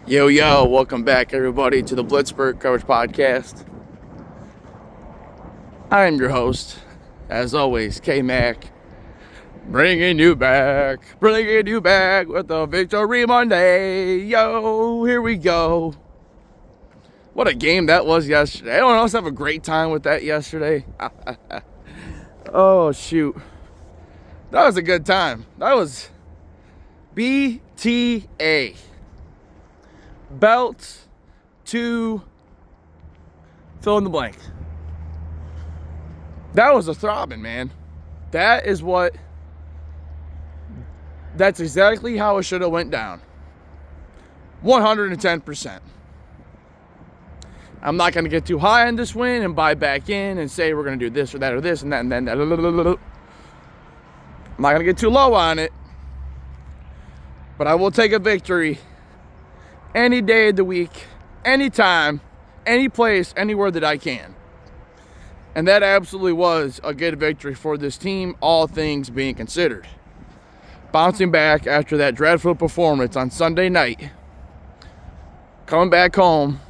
Yo, welcome back, everybody, to the Blitzburg Coverage Podcast. I am your host, as always, K-Mac, bringing you back with a Victory Monday. Yo, here we go. What a game that was yesterday. Anyone else have a great time with that yesterday? Oh, shoot. That was a good time. That was BTA. Belt to fill in the blank. That was a throbbing, man. That's exactly how it should have went down. 110%. I'm not going to get too high on this win and buy back in and say we're going to do this or that or this and that and then that. I'm not going to get too low on it. But I will take a victory any day of the week, anytime, any place, anywhere that I can. And that absolutely was a good victory for this team, all things being considered. Bouncing back after that dreadful performance on Sunday night, coming back home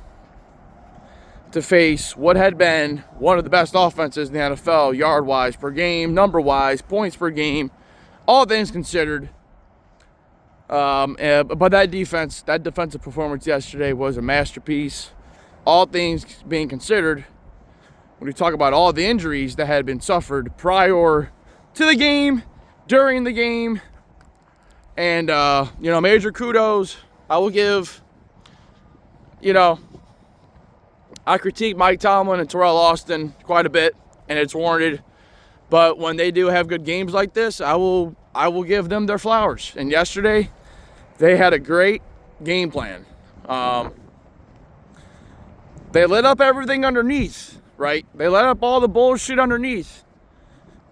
to face what had been one of the best offenses in the NFL, yard-wise per game, number-wise, points per game, all things considered. But that defensive performance yesterday was a masterpiece. All things being considered, when we talk about all the injuries that had been suffered prior to the game, during the game, and, major kudos. I will give, I critique Mike Tomlin and Terrell Austin quite a bit, and it's warranted. But when they do have good games like this, I will give them their flowers. And yesterday, they had a great game plan. They lit up everything underneath, right? They lit up all the bullshit underneath.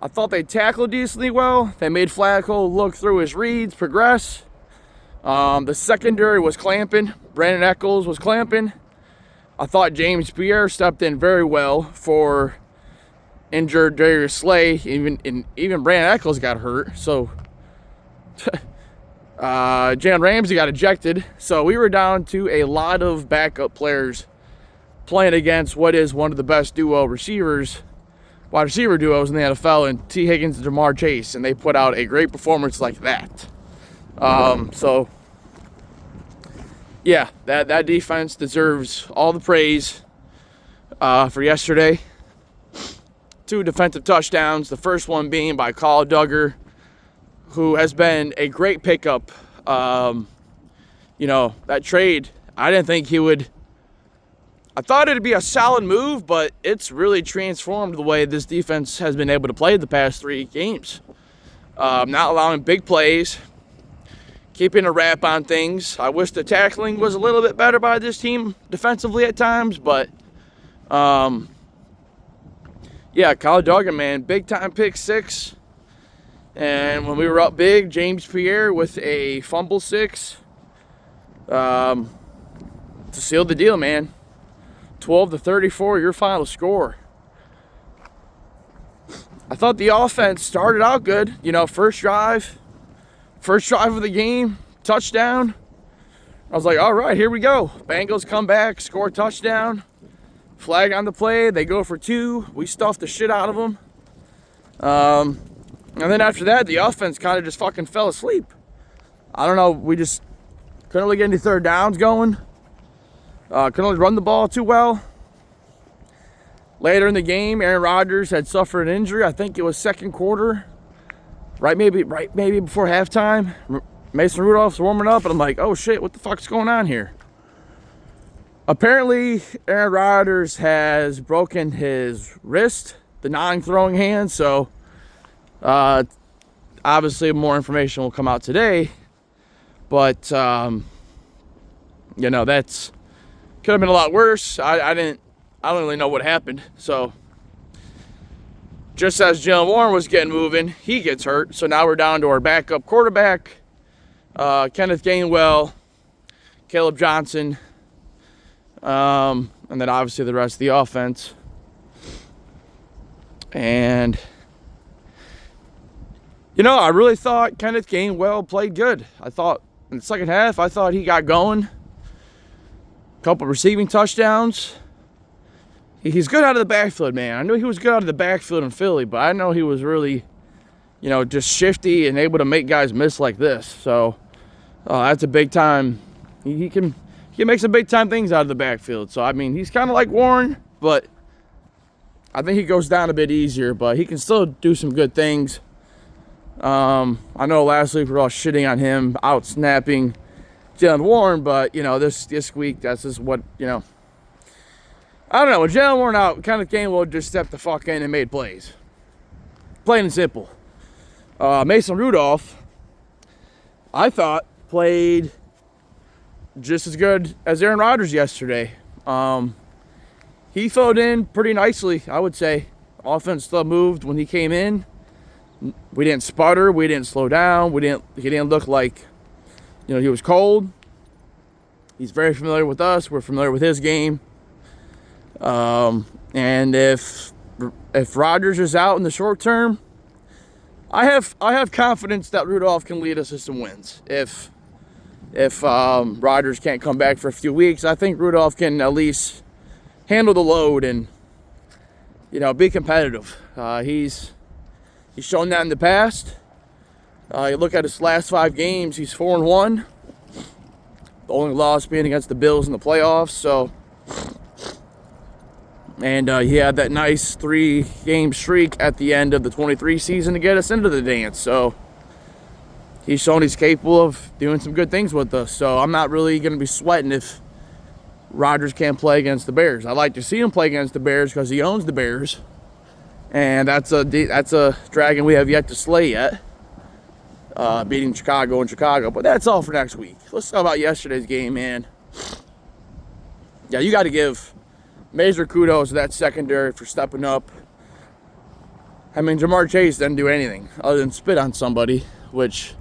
I thought they tackled decently well. They made Flacco look through his reads, progress. The secondary was clamping. Brandon Echols was clamping. I thought James Pierre stepped in very well for injured Darius Slay. Even Brandon Echols got hurt. So Jalen Ramsey got ejected, so we were down to a lot of backup players playing against what is one of the best wide receiver duos in the NFL, and T. Higgins and Jamar Chase, and they put out a great performance like that. That defense deserves all the praise for yesterday. 2 defensive touchdowns, the first one being by Kyle Duggar, who has been a great pickup. That trade, I didn't think he would. I thought it'd be a solid move, but it's really transformed the way this defense has been able to play the past 3 games. Not allowing big plays, keeping a wrap on things. I wish the tackling was a little bit better by this team defensively at times, but Kyle Duggar, man, big time pick 6. And when we were up big, James Pierre with a fumble 6 to seal the deal, man. 12-34, your final score. I thought the offense started out good. First drive of the game, touchdown. I was like, all right, here we go. Bengals come back, score a touchdown. Flag on the play, they go for 2. We stuffed the shit out of them. And then after that, the offense kind of just fucking fell asleep. I don't know. We just couldn't really get any third downs going. Couldn't really run the ball too well. Later in the game, Aaron Rodgers had suffered an injury. I think it was second quarter. Maybe before halftime. Mason Rudolph's warming up, and I'm like, oh shit, what the fuck's going on here? Apparently, Aaron Rodgers has broken his wrist, the non-throwing hand, so obviously more information will come out today, but that's could have been a lot worse. I don't really know what happened. So just as Jalen Warren was getting moving, he gets hurt. So now we're down to our backup quarterback, Kenneth Gainwell, Caleb Johnson, and then obviously the rest of the offense. And I really thought Kenneth Gainwell played good. I thought in the second half, he got going. couple receiving touchdowns. He's good out of the backfield, man. I knew he was good out of the backfield in Philly, but I know he was really, just shifty and able to make guys miss like this. So that's a big time. He can make some big time things out of the backfield. So I mean, he's kind of like Warren, but I think he goes down a bit easier. But he can still do some good things. I know last week we were all shitting on him out snapping Jaylen Warren, but this week that's just what I don't know. With Jaylen Warren out, kind of Gainwell just stepped the fuck in and made plays. Plain and simple. Mason Rudolph, I thought, played just as good as Aaron Rodgers yesterday. He filled in pretty nicely, I would say. Offense still moved when he came in. We didn't sputter. We didn't slow down. He didn't look like, he was cold. He's very familiar with us. We're familiar with his game. And if Rodgers is out in the short term, I have confidence that Rudolph can lead us to some wins. If Rodgers can't come back for a few weeks, I think Rudolph can at least handle the load and be competitive. He's shown that in the past. You look at his last 5 games, he's 4-1. The only loss being against the Bills in the playoffs. So. And he had that nice 3-game streak at the end of the 23 season to get us into the dance. So he's shown he's capable of doing some good things with us. So I'm not really going to be sweating if Rodgers can't play against the Bears. I like to see him play against the Bears because he owns the Bears. And that's a dragon we have yet to slay yet. Beating Chicago in Chicago. But that's all for next week. Let's talk about yesterday's game, man. Yeah, you got to give major kudos to that secondary for stepping up. I mean, Ja'Marr Chase didn't do anything other than spit on somebody, which,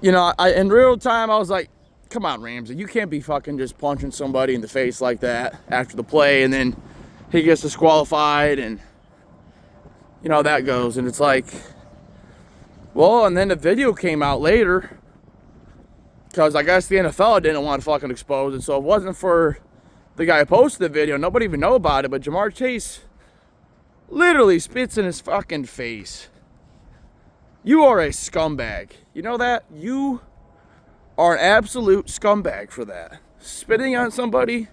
in real time, I was like, come on, Ramsey, you can't be fucking just punching somebody in the face like that after the play, and then he gets disqualified, and, that goes. And it's like, well, and then the video came out later, because I guess the NFL didn't want to fucking expose it, so it wasn't for the guy who posted the video, nobody even know about it, but Ja'Marr Chase literally spits in his fucking face. You are a scumbag. You know that? You are an absolute scumbag for that. Spitting on somebody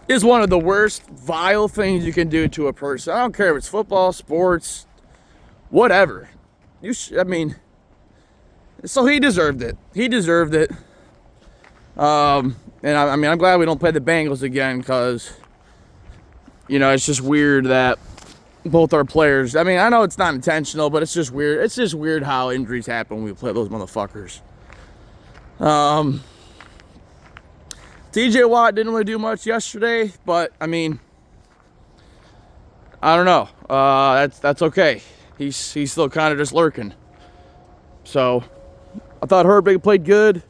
is one of the worst, vile things you can do to a person. I don't care if it's football, sports, whatever. So he deserved it. He deserved it. And I'm glad we don't play the Bengals again because, it's just weird that both our players, I know it's not intentional, but it's just weird. It's just weird how injuries happen when we play those motherfuckers. TJ Watt didn't really do much yesterday, but, I don't know. That's okay. He's still kind of just lurking. So, I thought Herbig played good.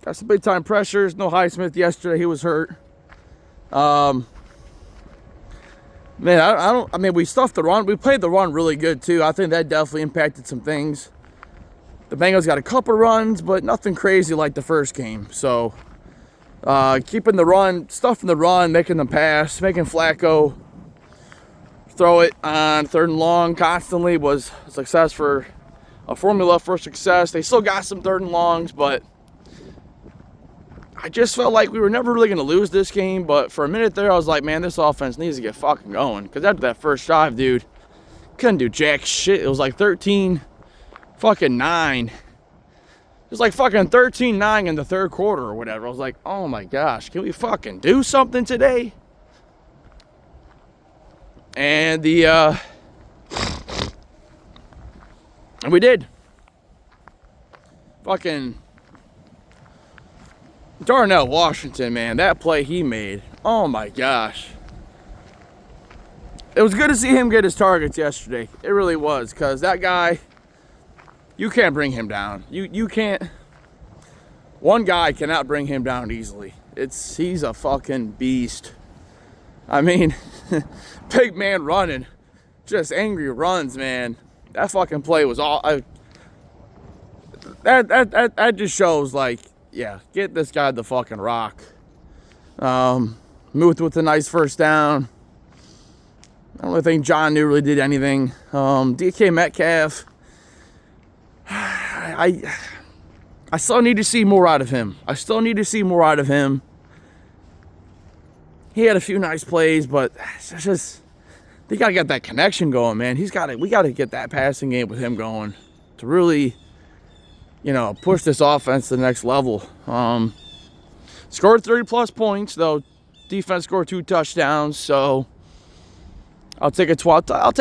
Got some big time pressures. No Highsmith yesterday. He was hurt. We stuffed the run. We played the run really good too. I think that definitely impacted some things. The Bengals got a couple runs, but nothing crazy like the first game. So, keeping the run, stuffing the run, making them pass, making Flacco throw it on 3rd and long constantly was a success for a formula for success. They still got some 3rd and longs, but I just felt like we were never really going to lose this game, but for a minute there, I was like, man, this offense needs to get fucking going. Because after that first drive, dude, couldn't do jack shit. It was like 13-9. It was like fucking 13-9 in the 3rd quarter or whatever. I was like, oh my gosh, can we fucking do something today? And and we did. Fucking Darnell Washington, man, that play he made, oh my gosh. It was good to see him get his targets yesterday. It really was, because that guy, you can't bring him down. You can't. One guy cannot bring him down easily. He's a fucking beast. Big man running, just angry runs, man. That fucking play was all. That just shows, like, yeah, get this guy the fucking rock. Muth with a nice first down. I don't really think John New really did anything. DK Metcalf, I still need to see more out of him. He had a few nice plays, but it's just they gotta get that connection going, man. We gotta get that passing game with him going to really, push this offense to the next level. Scored 30+ points, though. Defense scored 2 touchdowns, so I'll take 20. I'll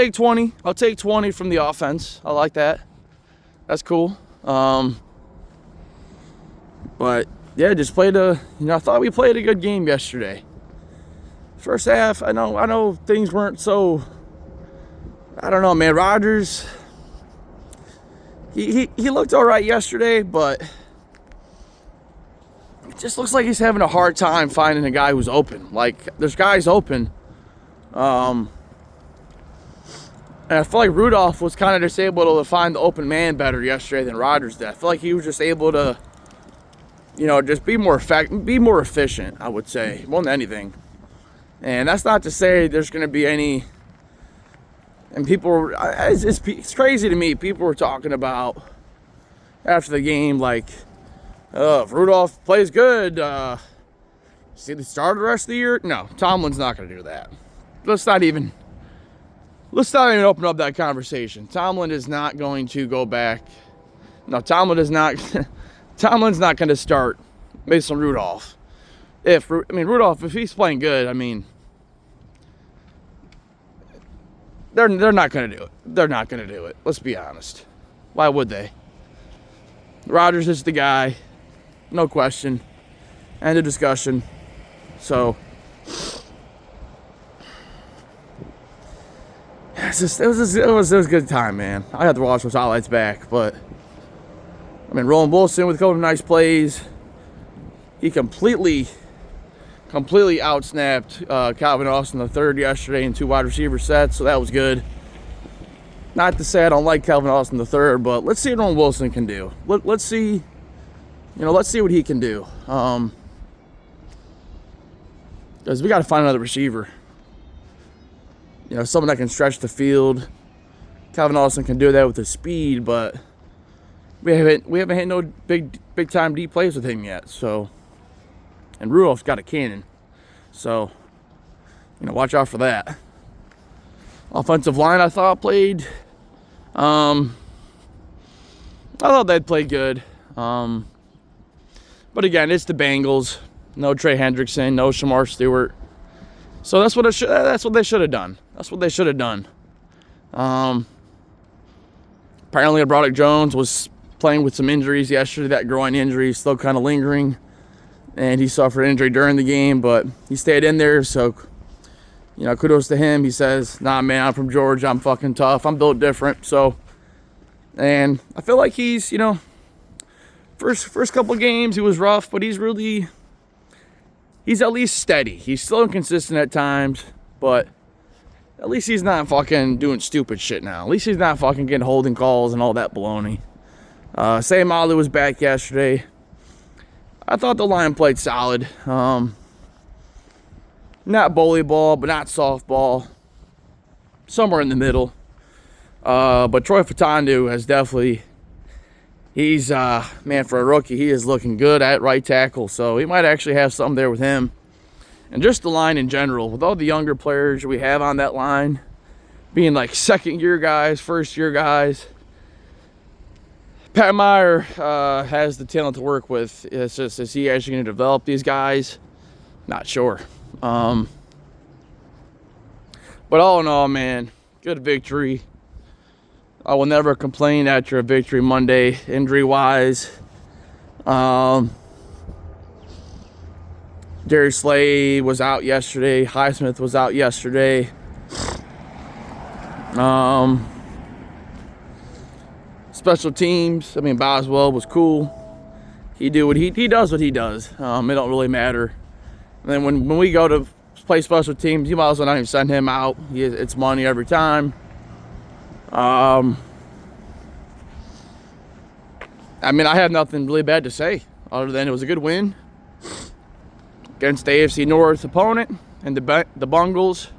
take 20 from the offense. I like that. That's cool. But yeah, just played I thought we played a good game yesterday. First half, I know things weren't so. I don't know, man. Rodgers, he looked all right yesterday, but it just looks like he's having a hard time finding a guy who's open. Like, there's guys open. And I feel like Rudolph was kind of just able to find the open man better yesterday than Rodgers did. I feel like he was just able to, just be more efficient, I would say, more than anything. And that's not to say there's going to be any. And it's crazy to me. People were talking about after the game, like, if Rudolph plays good, see the start of the rest of the year? No, Tomlin's not going to do that. Let's not even open up that conversation. Tomlin is not going to go back. No, Tomlin's not going to start Mason Rudolph. Rudolph, if he's playing good, they're not going to do it. They're not going to do it. Let's be honest. Why would they? Rodgers is the guy. No question. End of discussion. So, it was a good time, man. I had to watch those highlights back, but Roland Wilson with a couple of nice plays. He completely outsnapped Calvin Austin III yesterday in 2 wide receiver sets, so that was good. Not to say I don't like Calvin Austin III, but let's see what Roland Wilson can do. Let's see what he can do. Because we got to find another receiver. Someone that can stretch the field. Calvin Austin can do that with his speed, but we haven't hit no big time deep plays with him yet. So, and Rudolph's got a cannon, so watch out for that. Offensive line, I thought played. I thought they'd play good. But again, it's the Bengals. No Trey Hendrickson, no Shamar Stewart. So that's what they should have done. Apparently, Broderick Jones was playing with some injuries yesterday. That groin injury is still kind of lingering, and he suffered an injury during the game, but he stayed in there. So, kudos to him. He says, "Nah, man, I'm from Georgia. I'm fucking tough. I'm built different." So, and I feel like he's, first couple of games he was rough, but he's at least steady. He's still inconsistent at times, but at least he's not fucking doing stupid shit now. At least he's not fucking getting holding calls and all that baloney. Sam Ali was back yesterday. I thought the line played solid. Not bully ball, but not softball. Somewhere in the middle. But Troy Fatandu has definitely... He's, man, for a rookie, he is looking good at right tackle. So he might actually have something there with him. And just the line in general, with all the younger players we have on that line, being like second-year guys, first-year guys, Pat Meyer has the talent to work with. It's just, is he actually going to develop these guys? Not sure. But all in all, man, good victory. I will never complain after a victory Monday, injury-wise. Darius Slay was out yesterday. Highsmith was out yesterday. Special teams, Boswell was cool. He does what he does. It don't really matter. And then when we go to play special teams, you might as well not even send him out. It's money every time. I have nothing really bad to say. other than it was a good win against the AFC North opponent and the Bungles.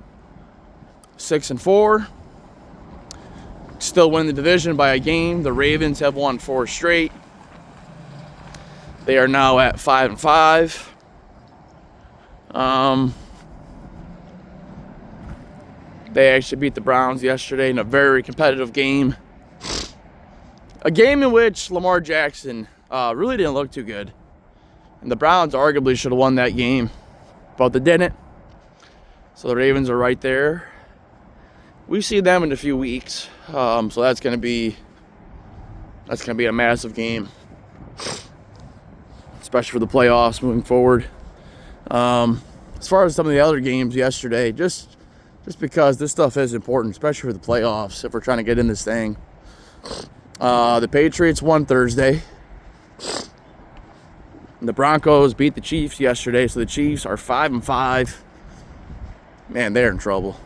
6-4. Still win the division by a game. The Ravens have won 4 straight. They are now at 5-5. They actually beat the Browns yesterday in a very competitive game. A game in which Lamar Jackson really didn't look too good. And the Browns arguably should have won that game, but they didn't. So the Ravens are right there. We see them in a few weeks, so that's gonna be a massive game, especially for the playoffs moving forward. As far as some of the other games yesterday, just because this stuff is important, especially for the playoffs, if we're trying to get in this thing. The Patriots won Thursday. And the Broncos beat the Chiefs yesterday, so the Chiefs are 5-5. Man, they're in trouble.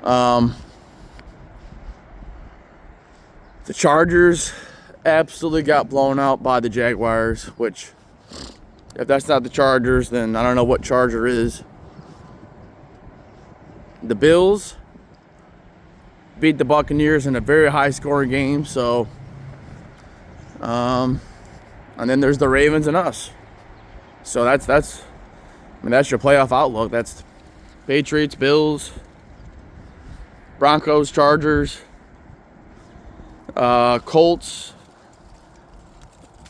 The Chargers absolutely got blown out by the Jaguars, which, if that's not the Chargers, then I don't know what Charger is. The Bills beat the Buccaneers in a very high-scoring game, so... and then there's the Ravens and us. So that's your playoff outlook. That's Patriots, Bills, Broncos, Chargers, Colts.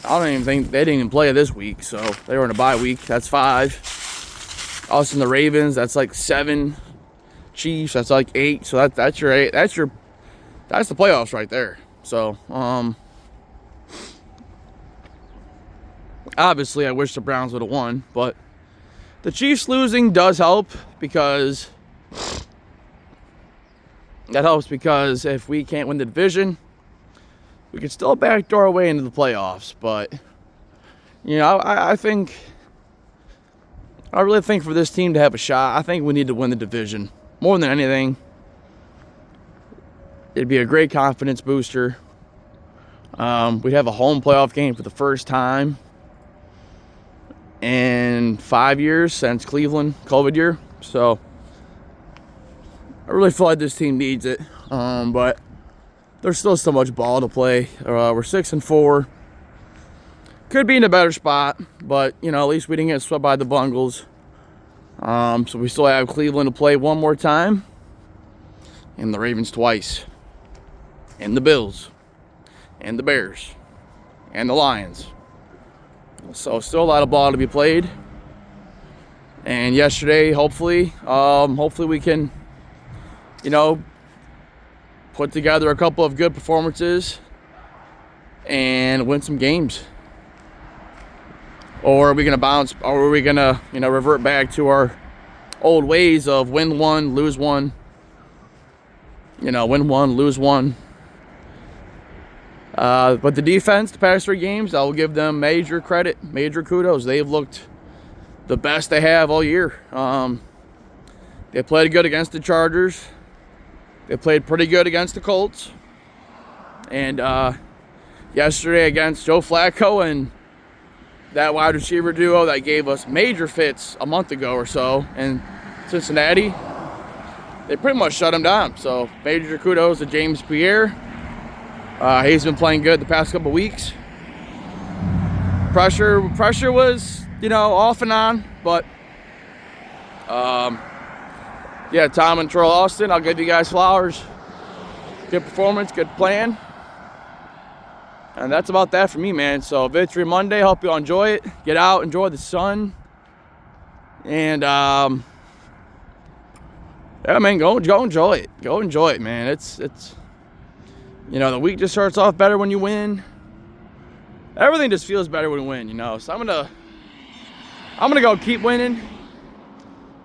I don't even think they didn't even play this week, so they were in a bye week. That's 5. Us and the Ravens, that's like 7. Chiefs, that's like 8. So that's your 8. That's the playoffs right there. So obviously I wish the Browns would have won, but the Chiefs losing does help because if we can't win the division, we can still backdoor our way into the playoffs. But you know, I really think for this team to have a shot, I think we need to win the division more than anything. It'd be a great confidence booster. We'd have a home playoff game for the first time in 5 years since Cleveland COVID year. So I really feel like this team needs it. But there's still so much ball to play. We're 6-4. Could be in a better spot, but you know, at least we didn't get swept by the Bungles. So we still have Cleveland to play one more time, and the Ravens twice, and the Bills, and the Bears, and the Lions. So still a lot of ball to be played. And yesterday, hopefully we can, you know, put together a couple of good performances and win some games. Or are we gonna bounce? Or are we gonna, you know, revert back to our old ways of win one, lose one? You know, win one, lose one. But the defense, the past 3 games, I will give them major credit, major kudos. They've looked the best they have all year. They played good against the Chargers. They played pretty good against the Colts. And yesterday against Joe Flacco and that wide receiver duo that gave us major fits a month ago or so in Cincinnati, they pretty much shut him down. So major kudos to James Pierre. He's been playing good the past couple weeks. Pressure was, you know, off and on, but yeah, Tom and Terrell Austin, I'll give you guys flowers. Good performance, good plan. And that's about that for me, man. So Victory Monday, hope you all enjoy it. Get out, enjoy the sun. And yeah, man, go enjoy it. Go enjoy it, man. It's you know, the week just starts off better when you win. Everything just feels better when you win, you know. So I'm gonna go keep winning.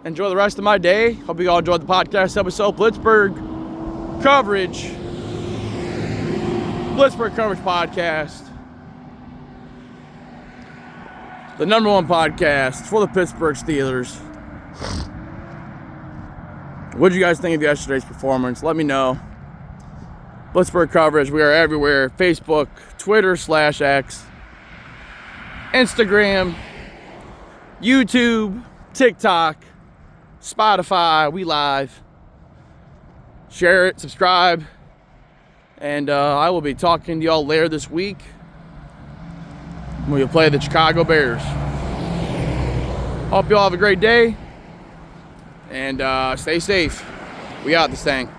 Enjoy the rest of my day. Hope you all enjoyed the podcast episode. Blitzburg Coverage podcast. The #1 podcast for the Pittsburgh Steelers. What did you guys think of yesterday's performance? Let me know. Blitzburg Coverage. We are everywhere. Facebook, Twitter /X, Instagram, YouTube, TikTok, Spotify. We live. Share it, subscribe, and I will be talking to y'all later this week when we play the Chicago Bears. Hope y'all have a great day, and stay safe. We out this thing.